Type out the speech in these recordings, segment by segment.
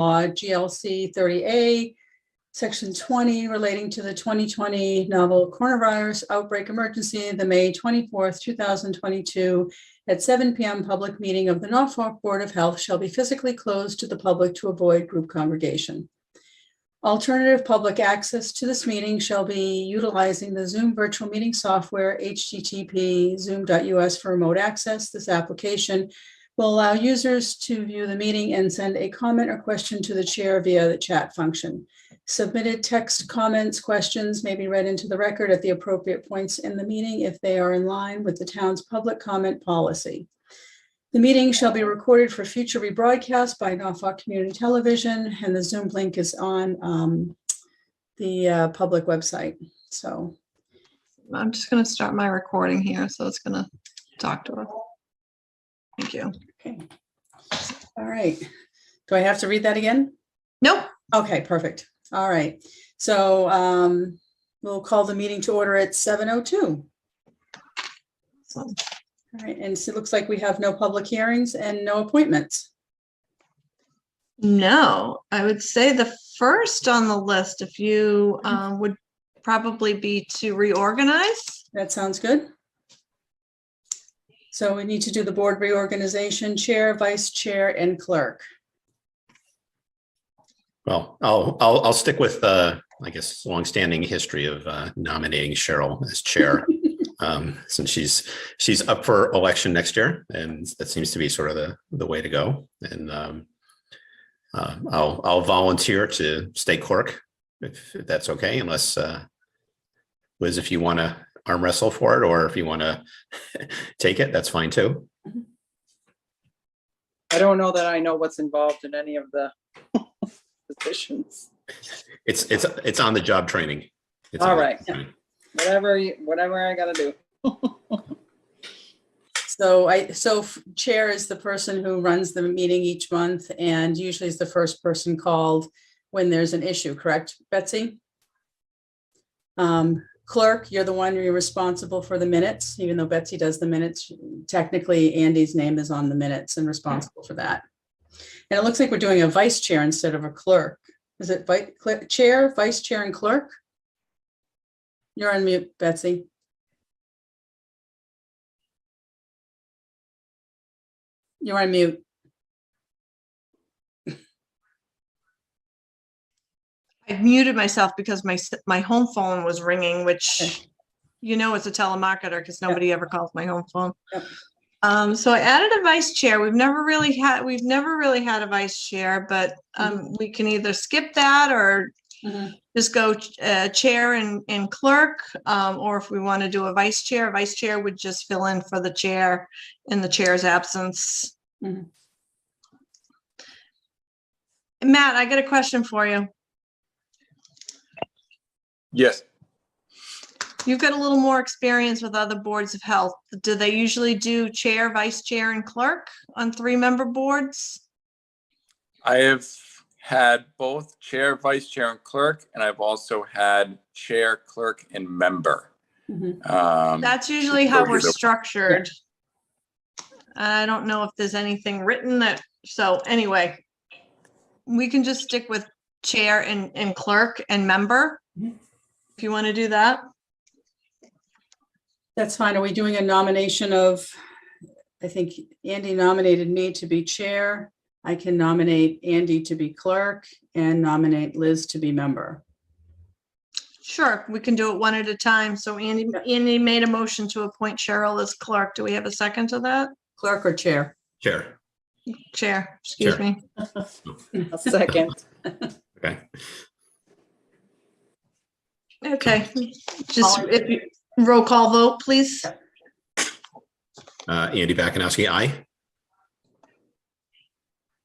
Law, GLC 30A, Section 20, relating to the 2020 novel coronavirus outbreak emergency, the May 24th, 2022, at 7 p.m. public meeting of the Norfolk Board of Health shall be physically closed to the public to avoid group congregation. Alternative public access to this meeting shall be utilizing the Zoom virtual meeting software, http zoom.us for remote access. This application will allow users to view the meeting and send a comment or question to the chair via the chat function. Submitted text comments, questions may be read into the record at the appropriate points in the meeting if they are in line with the town's public comment policy. The meeting shall be recorded for future rebroadcast by Norfolk Community Television, and the Zoom link is on the public website. So I'm just going to start my recording here, so it's going to talk to us. Thank you. Okay. All right. Do I have to read that again? Nope. Okay, perfect. All right. So we'll call the meeting to order at 7:02. So, All right. And so it looks like we have no public hearings and no appointments. no, I would say the first on the list, if you would probably be to reorganize. That sounds good. So we need to do the board reorganization, chair, vice chair, and clerk. Well, I'll stick with I guess longstanding history of nominating Cheryl as chair, since she's up for election next year, and that seems to be sort of the way to go. And I'll volunteer to stay clerk if that's okay, unless Liz, if you want to arm wrestle for it, or if you want to take it, that's fine too. I don't know that I know what's involved in any of the positions. It's on the job training. It's All on the right. job training. Whatever I gotta do. So chair is the person who runs the meeting each month and usually is the first person called when there's an issue, correct, Betsy? Clerk, you're the one you're responsible for the minutes, even though Betsy does the minutes. Technically, Andy's name is on the minutes and responsible for that. And it looks like we're doing a vice chair instead of a clerk. Is it chair, vice chair, and clerk? You're on mute, Betsy. You're on mute. I muted myself because my home phone was ringing, which, Okay. you know, it's a telemarketer because nobody ever calls my home phone. Yep. So I added a vice chair. We've never really had a vice chair, but we can either skip that or just go chair and clerk, or if we want to do a vice chair would just fill in for the chair in the chair's absence. Mhm. Matt, I got a question for you. Yes. You've got a little more experience with other boards of health. Do they usually do chair, vice chair, and clerk on 3-member boards? I have had both chair, vice chair, and clerk, and I've also had chair, clerk, and member. That's usually how we're so- structured. I don't know if there's anything written that, so anyway, we can just stick with chair and clerk and member. If you want to do that. That's fine. Are we doing a nomination of, I think Andy nominated me to be chair. I can nominate Andy to be clerk and nominate Liz to be member. Sure, we can do it one at a time. So Andy made a motion to appoint Cheryl as clerk. Do we have a second to that? Clerk or chair? Chair. Chair, excuse Chair. me. A second. Okay. Okay, just if you roll call vote, please. Andy Bakanowski, aye.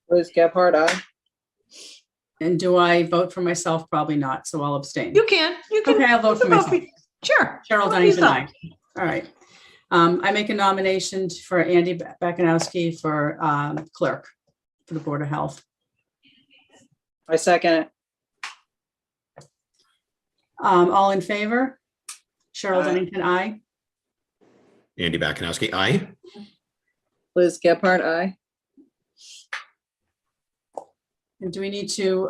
Liz Gephardt, aye. And do I vote for myself? Probably not, so I'll abstain. You can. Okay, I'll vote for myself. Sure. Cheryl Dunnington, aye. All right. I make a nomination for Andy Bakanowski for clerk for the Board of Health. I second it. All in favor? Cheryl Aye. Dunnington, aye. Andy Bakanowski, aye. Liz Gephardt, aye. And do we need to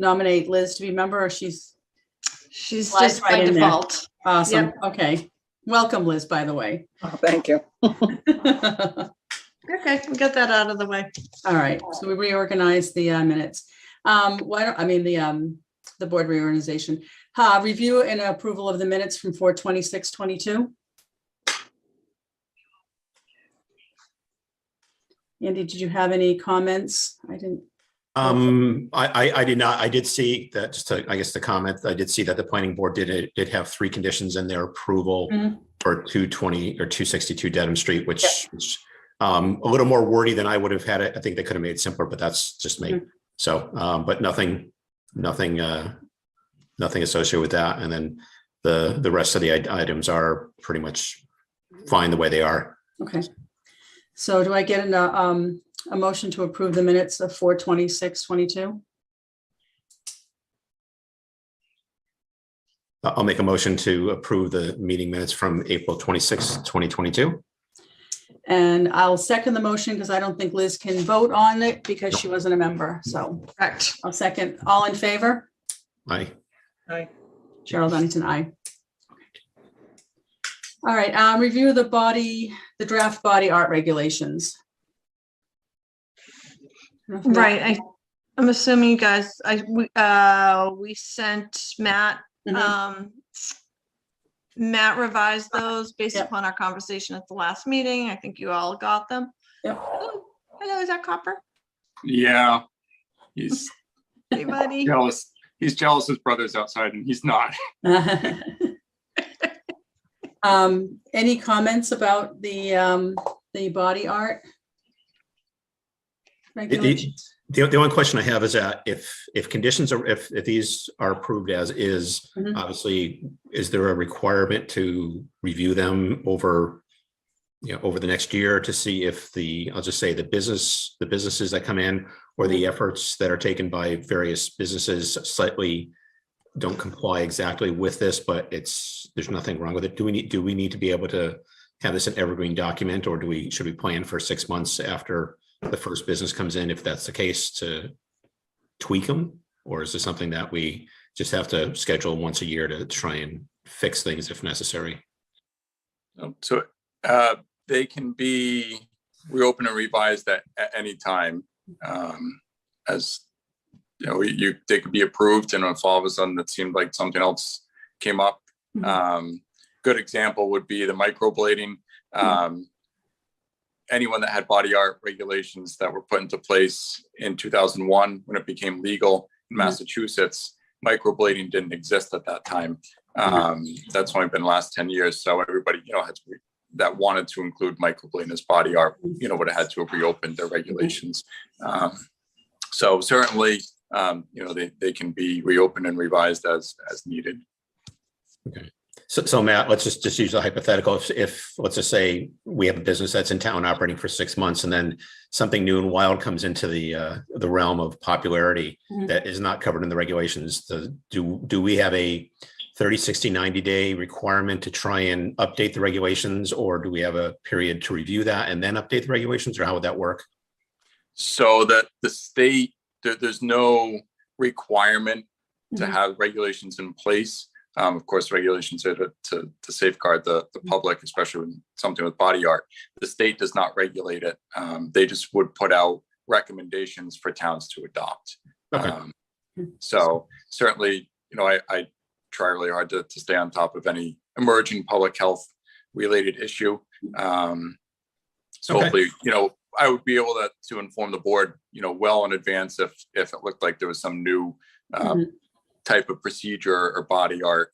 nominate Liz to be member, or she's She's Slides just right by in there. default. awesome? Yep. Okay. Welcome, Liz, by the way. Oh, thank you. Okay, we got that out of the way. All right, so we reorganized the minutes. Why don't, I mean, the board reorganization. Review and approval of the minutes from 4/26/22. Andy, did you have any comments? I didn't. I did not. I did see that, just to, I guess, the comment, I did see that the planning board did have 3 conditions in their approval Mhm. for 220 or 262 Dedham Street, which a little more wordy than I would have had it. I think they could have made it simpler, but that's just me. Mhm. So, but nothing associated with that. And then the rest of the items are pretty much fine the way they are. Okay. So do I get a motion to approve the minutes of 4/26/22? I'll make a motion to approve the meeting minutes from April 26, 2022. And I'll second the motion because I don't think Liz can vote on it because she wasn't a member. So Correct. I'll second. All in favor? Aye. Aye. Cheryl Dunnington, aye. All right, review the draft body art regulations. Right. I'm assuming you guys, we sent Matt, Mhm. Matt revised those based Yep. upon our conversation at the last meeting. I think you all got them. Yep. Hello, is that Copper? Yeah. He's Hey, buddy. jealous. He's jealous his brother's outside and he's not. Any comments about the body art regulations? The only question I have is that if conditions are, if these are approved as is, Mhm. obviously, is there a requirement to review them over the next year to see if I'll just say the businesses that come in or the efforts that are taken by various businesses slightly don't comply exactly with this, but there's nothing wrong with it. Do we need to be able to have this an evergreen document, or should we plan for 6 months after the first business comes in, if that's the case, to tweak them? Or is this something that we just have to schedule once a year to try and fix things if necessary? So they can be reopened and revised at any time. As you know, they could be approved, and if all of a sudden it seemed like something else came up. Good example would be the microblading. Anyone that had body art regulations that were put into place in 2001 when it became legal in Massachusetts, microblading didn't exist at that time. That's only been the last 10 years. So everybody, that wanted to include microblading as body art, would have had to have reopened their regulations. So certainly, they can be reopened and revised as needed. Okay. So Matt, let's just use a hypothetical. If let's just say we have a business that's in town operating for 6 months, and then something new and wild comes into the realm of popularity that is not covered in the regulations. Do we have a 30, 60, 90-day requirement to try and update the regulations, or do we have a period to review that and then update the regulations, or how would that work? So that the state, there's no requirement to have regulations in place. Of course, regulations are to safeguard the public, especially with something with body art. The state does not regulate it. They just would put out recommendations for towns to adopt. Okay. So certainly, I try really hard to stay on top of any emerging public health related issue. So hopefully, I would be able to inform the board, well in advance if it looked like there was some new type of procedure or body art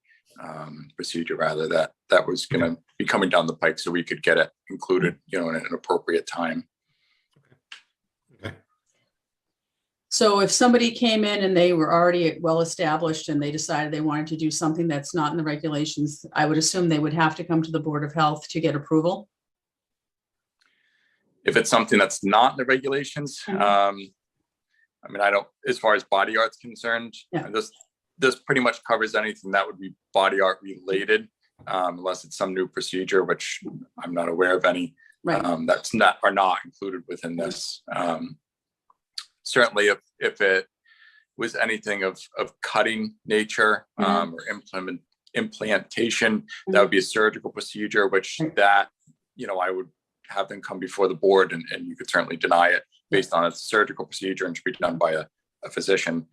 procedure rather that was going to be coming down the pike, so we could get it included, in an appropriate time. Okay. So if somebody came in and they were already well established and they decided they wanted to do something that's not in the regulations, I would assume they would have to come to the Board of Health to get approval. If it's something that's not in the regulations, I don't, as far as body art's concerned, this pretty much covers anything that would be body art related, unless it's some new procedure, which I'm not aware of any, Right. are not included within this. certainly if it was anything of cutting nature, or implantation, that would be a surgical procedure, which that, I would have them come before the board, and you could certainly deny it based on a surgical procedure and should be done by a physician.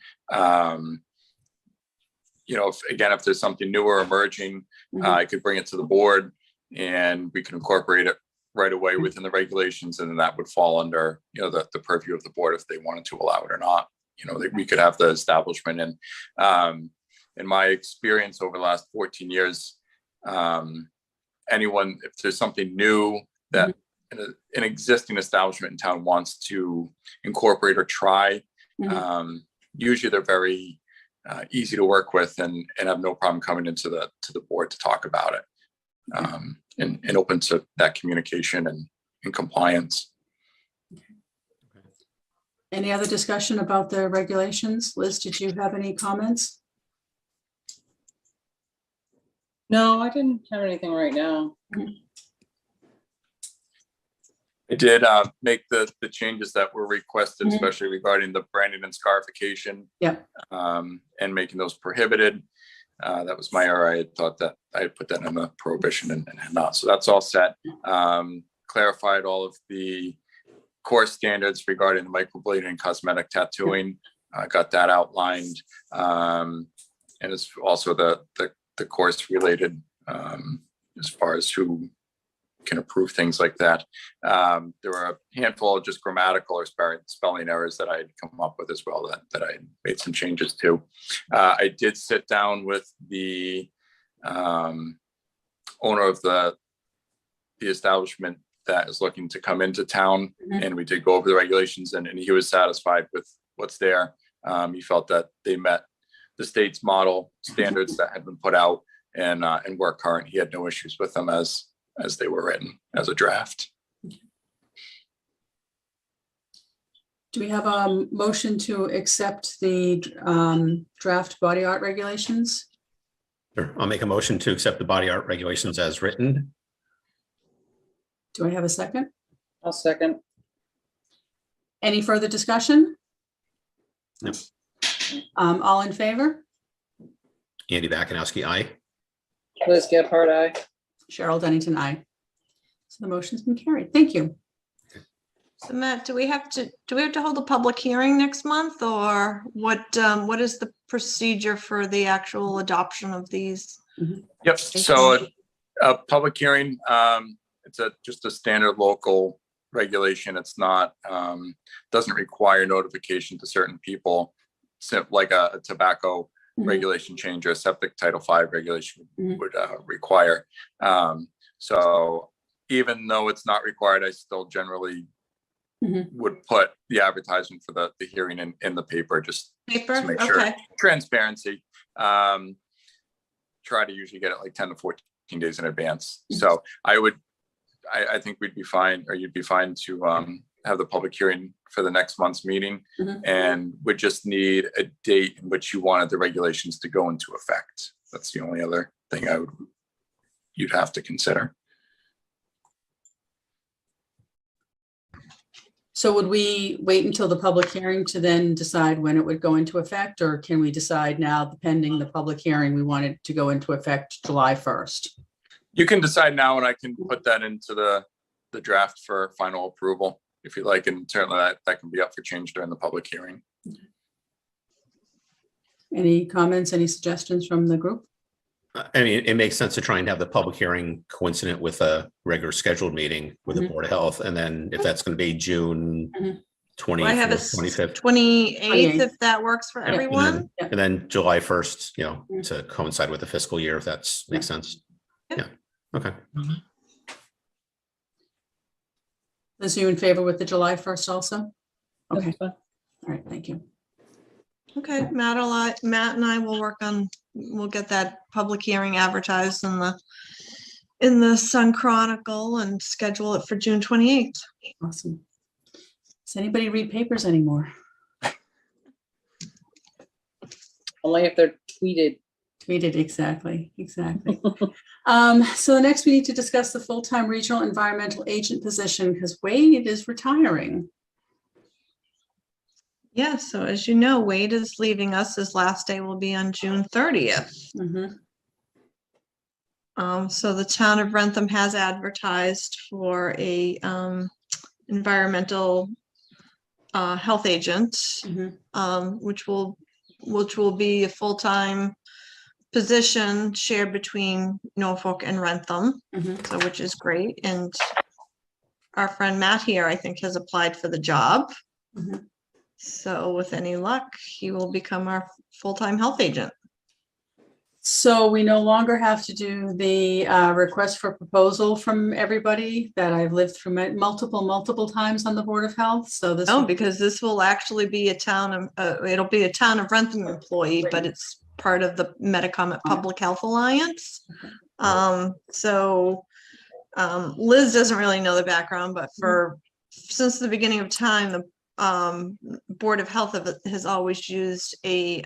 If there's something new or emerging, I could bring it to the board and we can incorporate it right away within the regulations, and then that would fall under, the purview of the board if they wanted to allow it or not. We could have the establishment. And in my experience over the last 14 years, if there's something new that an existing establishment in town wants to incorporate or try, usually they're very easy to work with and have no problem coming into the board to talk about it, and open to that communication and compliance. Any other discussion about the regulations? Liz, did you have any comments? No, I didn't have anything right now. I did make the changes that were requested, especially regarding the branding and scarification. And making those prohibited. That was my error. I had thought that I had put that in the prohibition and had not. So that's all set. Clarified all of the core standards regarding the microblading and cosmetic tattooing. Got that outlined. And it's also the course related, as far as who can approve things like that. There were a handful of just grammatical or spelling errors that I had come up with as well that I made some changes to. I did sit down with the owner of the establishment that is looking to come into town, and we did go over the regulations, and he was satisfied with what's there. He felt that they met the state's model standards that had been put out and were current. He had no issues with them as they were written as a draft. Do we have a motion to accept the draft body art regulations? Sure. I'll make a motion to accept the body art regulations as written. Do I have a second? I'll second. Any further discussion? No. All in favor? Andy Bakunowski, aye. Liz Gephardt, aye. Cheryl Dennington, aye. So the motion's been carried. Thank you. So Matt, do we have to hold a public hearing next month, or what is the procedure for the actual adoption of these? Yep. So a public hearing, it's just a standard local regulation. It's not, doesn't require notification to certain people, like a tobacco regulation change or a septic Title V regulation would require. So even though it's not required, I still generally would put the advertisement for the hearing in the paper, just to make sure transparency. Try to usually get it like 10 to 14 days in advance. So I think we'd be fine, or you'd be fine to have the public hearing for the next month's meeting, and would just need a date in which you wanted the regulations to go into effect. That's the only other thing you'd have to consider. So would we wait until the public hearing to then decide when it would go into effect, or can we decide now, pending the public hearing, we want it to go into effect July 1st? You can decide now, and I can put that into the draft for final approval if you like, and certainly that can be up for change during the public hearing. Any comments, any suggestions from the group? I mean, it makes sense to try and have the public hearing coincident with a regular scheduled meeting with the Board of Health. And then if that's going to be June 24th, 25th, 28th, if that works for everyone. And then July 1st, to coincide with the fiscal year, if that makes sense. Yeah. Okay. Liz, are you in favor with the July 1st also? Okay. All right. Thank you. Okay, Matt and I will work on, we'll get that public hearing advertised in the Sun Chronicle and schedule it for June 28th. Awesome. Does anybody read papers anymore? Only if they're tweeted. Tweeted, exactly. So the next we need to discuss the full-time regional environmental agent position, because Wade is retiring. Yeah, so as you know, Wade is leaving us. His last day will be on June 30th. Mhm. So the town of Rentham has advertised for a environmental health agent, Mhm. which will be a full-time position shared between Norfolk and Rentham, Mhm. so which is great. And our friend Matt here, I think, has applied for the job. Mhm. So with any luck, he will become our full-time health agent. So we no longer have to do the request for proposal from everybody that I've lived through multiple times on the Board of Health. So this. No, will be- because this will actually be it'll be a town of Rentham employee, but it's part of the Metacomet Public Health Alliance. So Liz doesn't really know the background, but since the beginning of time, the Board of Health has always used a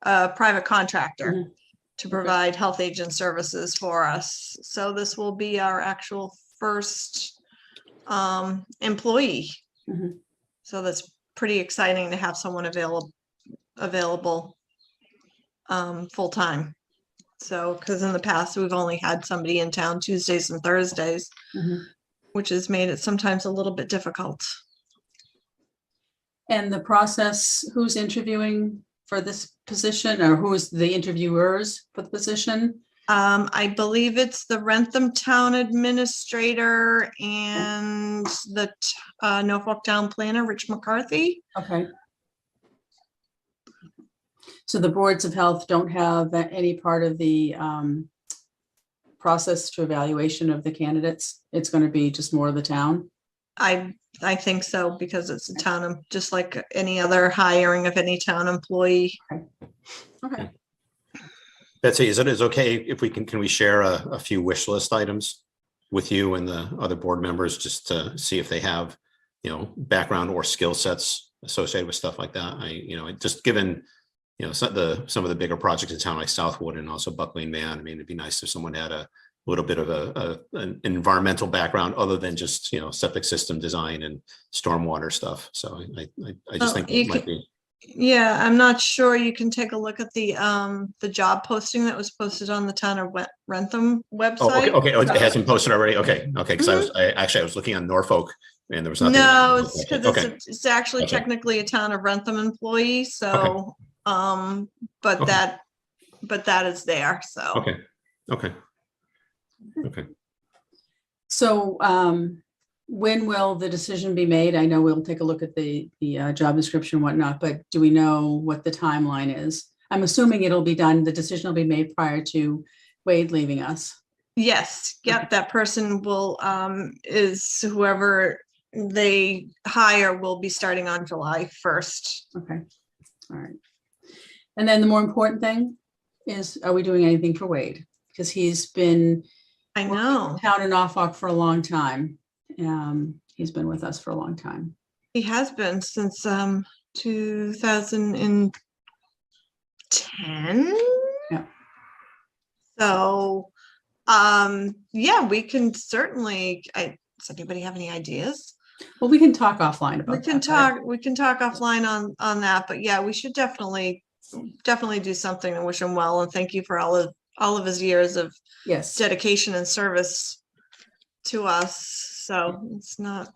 private contractor Mhm. to provide health agent services for us. So this will be our actual first employee. Mhm. So that's pretty exciting to have someone available full time. So, because in the past we've only had somebody in town Tuesdays and Thursdays, Mhm. which has made it sometimes a little bit difficult. And the process, who's interviewing for this position, or who is the interviewers for the position? I believe it's the Rentham Town Administrator and the Norfolk Town Planner, Rich McCarthy. Okay. So the boards of health don't have any part of the process to evaluation of the candidates? It's going to be just more of the town? I think so, because it's a town, just like any other hiring of any town employee. Okay. Betsy, is it okay if can we share a few wish list items with you and the other board members, just to see if they have, background or skill sets associated with stuff like that? Just given, some of the bigger projects in town like Southwood and also Buckley and Man, I mean, it'd be nice if someone had a little bit of an environmental background other than just, septic system design and stormwater stuff. So I just think it might be. Yeah, I'm not sure. You can take a look at the job posting that was posted on the town of Rentham website. Oh, okay. Oh, it hasn't posted already. Okay. Because I was looking on Norfolk and there was nothing. No, it's because Okay. it's actually Okay. technically a town of Rentham employee. So, but Okay. that is there. So. Okay. So when will the decision be made? I know we'll take a look at the job description and whatnot, but do we know what the timeline is? I'm assuming it'll be done, the decision will be made prior to Wade leaving us. Yes, yep, that person will, is whoever they hire will be starting on July 1st. Okay, all right. And then the more important thing is, are we doing anything for Wade? Because he's been I know. town in Norfolk for a long time. He's been with us for a long time. He has been since 2010. Yeah. So, yeah, we can certainly, does anybody have any ideas? Well, we can talk offline about We can that, talk, we can talk offline on that, but yeah, we should definitely do something and wish him well, and thank you for all of his years of yes, dedication and service to us. So it's not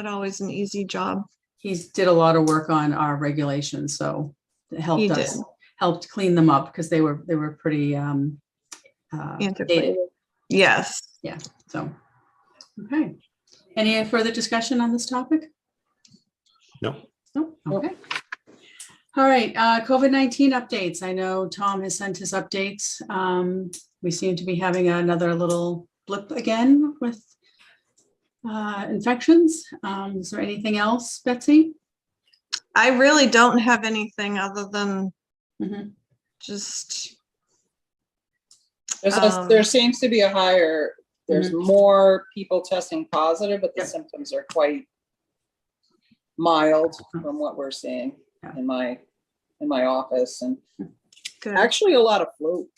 always an easy job. he's did a lot of work on our regulations, so it helped He us, did. helped clean them up because they were pretty Antiquated. dated. Yes. Yeah. So, okay. Any further discussion on this topic? No. No. Okay. All right. COVID-19 updates. I know Tom has sent his updates. We seem to be having another little blip again with infections. Is there anything else, Betsy? I really don't have anything other than just. There seems to be a higher, there's more people testing positive, but the symptoms are quite mild from what we're seeing in my office, and Good. actually a lot of flu.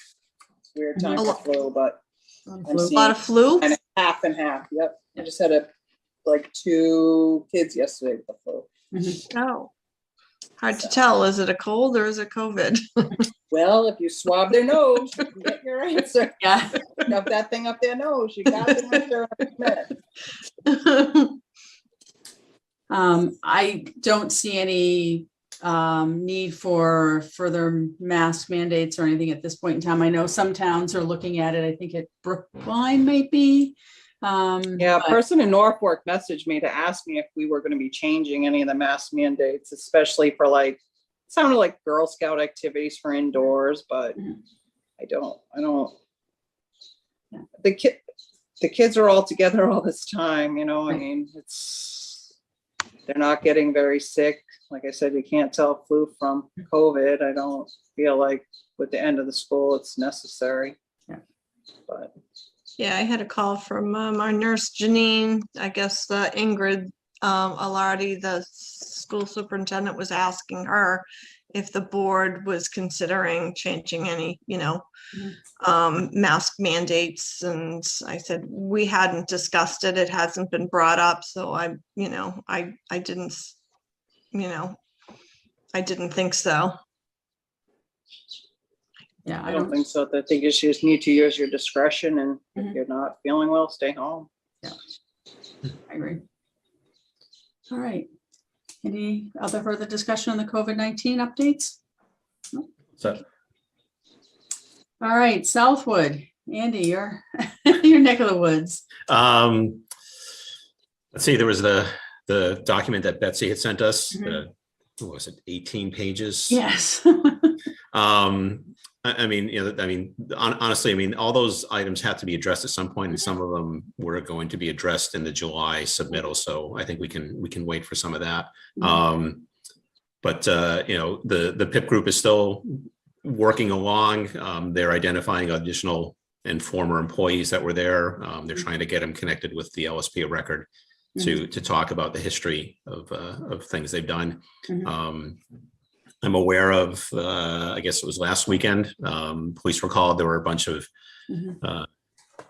It's a weird time for flu, but A lot of flu. kind of half and half. Yep. I just had 2 kids yesterday with the flu. Oh, hard to tell. Is it a cold or is it COVID? Well, if you swab their nose, you can get your answer. Yeah. Shove that thing up their nose, you got the answer in a minute. I don't see any need for further mask mandates or anything at this point in time. I know some towns are looking at it. I think at Brookline might be. Yeah, a but- person in Norfolk messaged me to ask me if we were gonna be changing any of the mask mandates, especially for like, sounded like Girl Scout activities for indoors, but Mhm. I don't. The kids are all together all this time, you know, I Right. mean, they're not getting very sick. Like I said, you can't tell flu from COVID. I don't feel like with the end of the school, it's necessary. Yeah. But Yeah, I had a call from our nurse Janine. I guess Ingrid Alardi, the school superintendent, was asking her if the board was considering changing any, mask mandates. And I said, we hadn't discussed it. It hasn't been brought up. So I didn't, I didn't think so. Yeah, I don't think so. I think you just need to use your discretion, and if Mhm. you're not feeling well, stay home. I agree. All right. Any other further discussion on the COVID-19 updates? So All right, Southwood. Andy, your your neck of the woods. let's see, there was the document that Betsy had sent us, Mhm. what was it, 18 pages? Yes. Honestly, all those items have to be addressed at some point, and some of them were going to be addressed in the July submittal. So I think we can wait for some of that. But the PIP group is still working along. They're identifying additional and former employees that were there. They're trying to get them connected with the LSP of record to talk about the history of things they've done. I'm aware of, I guess it was last weekend, police were called. There were a bunch of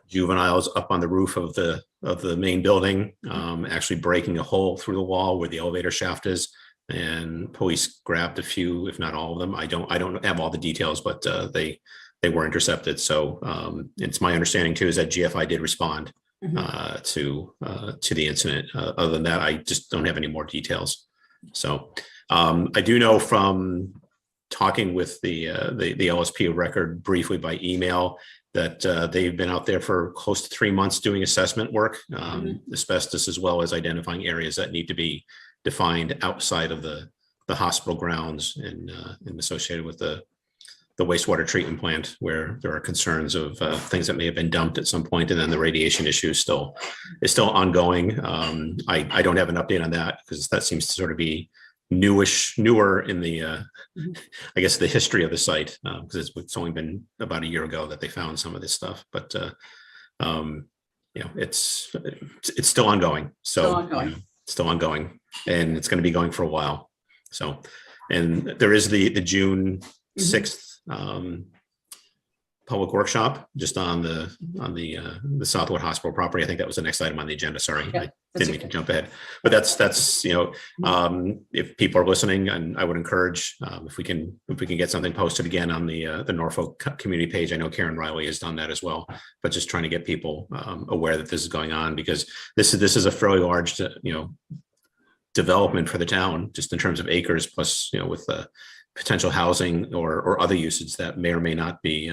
juveniles up on the roof of the main building, actually breaking a hole through the wall where the elevator shaft is. And police grabbed a few, if not all of them. I don't have all the details, but they were intercepted. So it's my understanding too is that GFI did respond to the incident. Other than that, I just don't have any more details. So I do know from talking with the LSP of record briefly by email that they've been out there for close to 3 months doing assessment work, asbestos, as well as identifying areas that need to be defined outside of the hospital grounds and associated with the wastewater treatment plant, where there are concerns of things that may have been dumped at some point, and then the radiation issue is still ongoing. I don't have an update on that because that seems to sort of be newer in the I guess the history of the site, because it's only been about a year ago that they found some of this stuff, but it's still ongoing. So still ongoing, and it's going to be going for a while. So, and there is the June 6th public workshop just on the Southwood Hospital property. I think that was the next item on the agenda. Sorry, I didn't mean to jump ahead, but that's if people are listening, and I would encourage if we can get something posted again on the Norfolk community page. I know Karen Riley has done that as well, but just trying to get people aware that this is going on, because this is a fairly large development for the town, just in terms of acres, plus with the potential housing or other usage that may or may not be,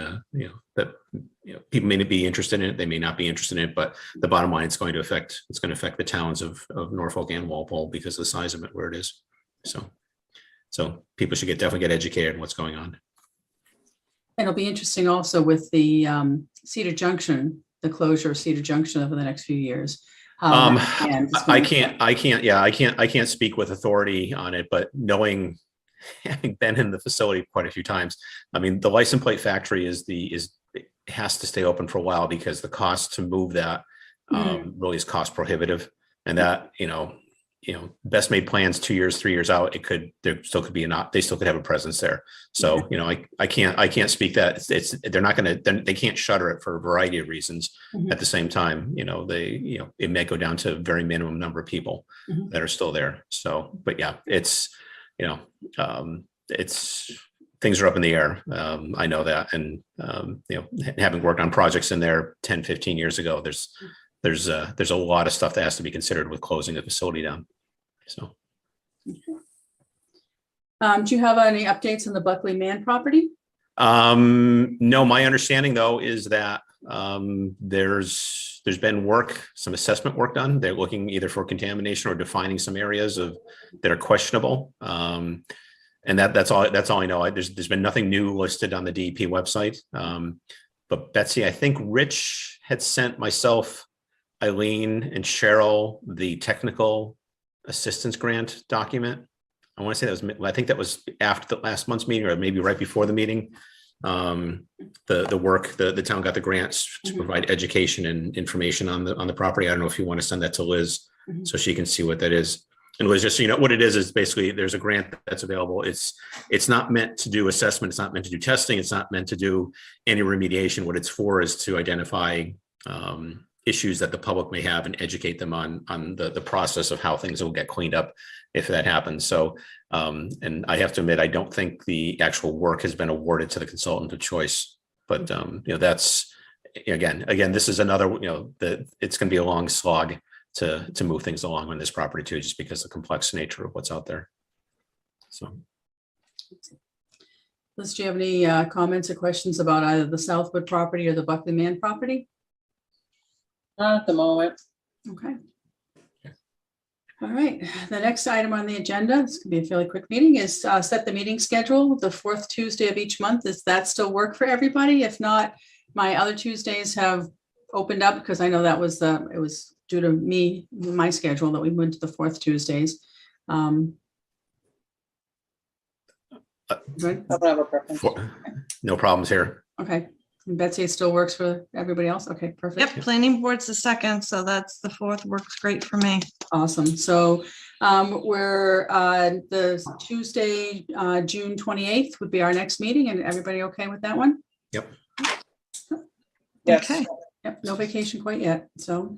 people may not be interested in it. They may not be interested in it, but the bottom line, it's going to affect the towns of Norfolk and Walpole because of the size of it where it is. So people should definitely get educated on what's going on. And it'll be interesting also with the Cedar Junction, the closure of Cedar Junction over the next few years. I can't speak with authority on it, but having been in the facility quite a few times, the license plate factory has to stay open for a while because the cost to move that really is cost prohibitive, and that best made plans 2 years, 3 years out, there still could be they still could have a presence there. So, I can't speak that they're not going to, they can't shutter it for a variety of reasons. Mhm. At the same time, it may go down to a very minimum number of people Mhm. that are still there. So, but yeah, it's things are up in the air. I know that. And, having worked on projects in there 10, 15 years ago, there's a lot of stuff that has to be considered with closing a facility down. So, Do you have any updates on the Buckley Man property? no, my understanding though is that there's been some assessment work done. They're looking either for contamination or defining some areas that are questionable. And that's all I know. There's been nothing new listed on the DEP website. But Betsy, I think Rich had sent myself, Eileen, and Cheryl the technical assistance grant document. I want to say I think that was after the last month's meeting, or maybe right before the meeting. The town got the grants to provide education and information on the property. I don't know if you want to send that to Liz so she can see what that is. And Liz, just so you know, what it is basically there's a grant that's available. It's not meant to do assessment. It's not meant to do testing. It's not meant to do any remediation. What it's for is to identify issues that the public may have and educate them on the process of how things will get cleaned up if that happens. So, and I have to admit, I don't think the actual work has been awarded to the consultant of choice, but that's again, this is another, it's going to be a long slog to move things along on this property too, just because of the complex nature of what's out there. So. Liz, do you have any comments or questions about either the Southwood property or the Buckley Man property? Not at the moment. Okay. All right, the next item on the agenda, this could be a fairly quick meeting, is set the meeting schedule, the fourth Tuesday of each month. Does that still work for everybody? If not, my other Tuesdays have opened up because I know that was it was due to my schedule that we went to the fourth Tuesdays. I Good? don't have a preference. No problems here. Okay, and Betsy, it still works for everybody else? Okay, perfect. Yep, planning board's the second, so that's the fourth works great for me. Awesome. So we're the Tuesday, June 28th would be our next meeting, and everybody okay with that one? Yep. Yes. Okay. Yep, no vacation quite yet. So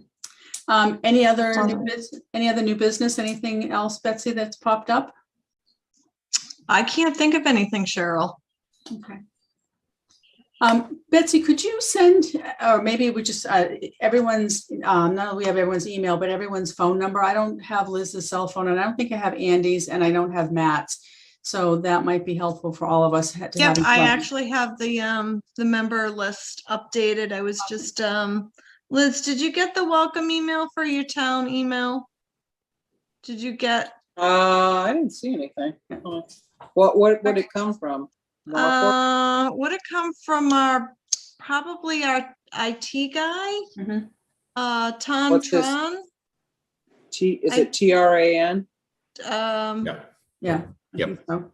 any other new business, anything else, Betsy, that's popped up? I can't think of anything, Cheryl. Okay. Betsy, could you send, or maybe we just, everyone's, not only we have everyone's email, but everyone's phone number. I don't have Liz's cell phone, and I don't think I have Andy's, and I don't have Matt's. So that might be helpful for all of us. Yep, I actually have the member list updated. I was just, Liz, did you get the welcome email for your town email? Did you get? I didn't see anything. What would it come from? Norfolk? Would it come from probably our IT guy? Mhm. Tom What's this? Tron. Is it TRAN? Yeah. Yeah. I Yep. think so.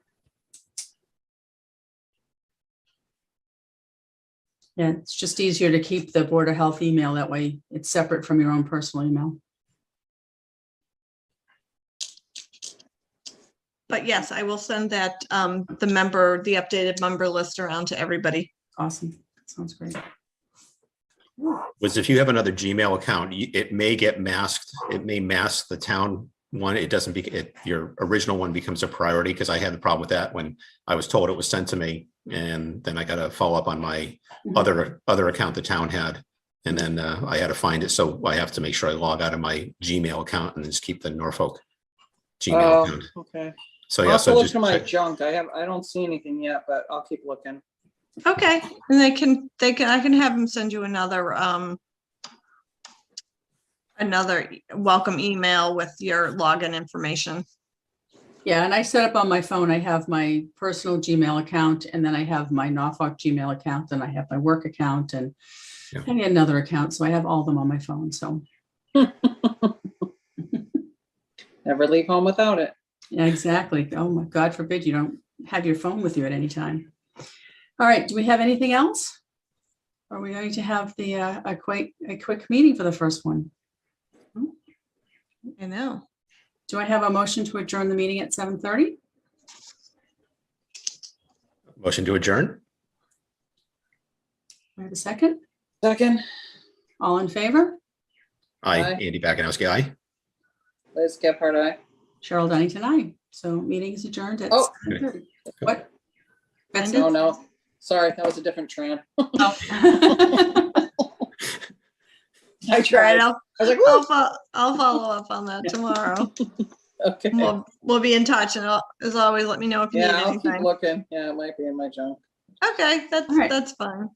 Yeah, it's just easier to keep the Board of Health email that way. It's separate from your own personal email. But yes, I will send that the updated member list around to everybody. Awesome. Sounds great. Was if you have another Gmail account, it may get masked. It may mask the town one. It doesn't your original one becomes a priority, because I had the problem with that when I was told it was sent to me, and then I got to follow up on my other account the town had, and then I had to find it. So I have to make sure I log out of my Gmail account and just keep the Norfolk Gmail account. Okay. So I'll yeah, have to so look just to my junk. I don't see anything yet, but I'll keep looking. Okay, and I can have them send you another welcome email with your login information. Yeah, and I set up on my phone, I have my personal Gmail account, and then I have my Norfolk Gmail account, and I have my work account, and another account. So I have all of them on my phone. So Never leave home without it. yeah, exactly. Oh my God forbid you don't have your phone with you at any time. All right, do we have anything else? Are we going to have the a quick meeting for the first one? I know. Do I have a motion to adjourn the meeting at 7:30? Motion to adjourn? Do I have a second? Second, All in favor? Aye. Aye. Andy Bakunowski, aye. Liz Gephardt, aye. Cheryl Dunnington, aye. So meeting is adjourned at Oh. 7:30. What? That's Oh, it? no, sorry, that was a different tran. Oh. I All right, tried. I was like, whoa, I'll follow up on that tomorrow. okay. We'll be in touch, and as always, let me know if you need Yeah, I'll keep anything. looking. Yeah, it might be in my junk. Okay, All right. that's fine.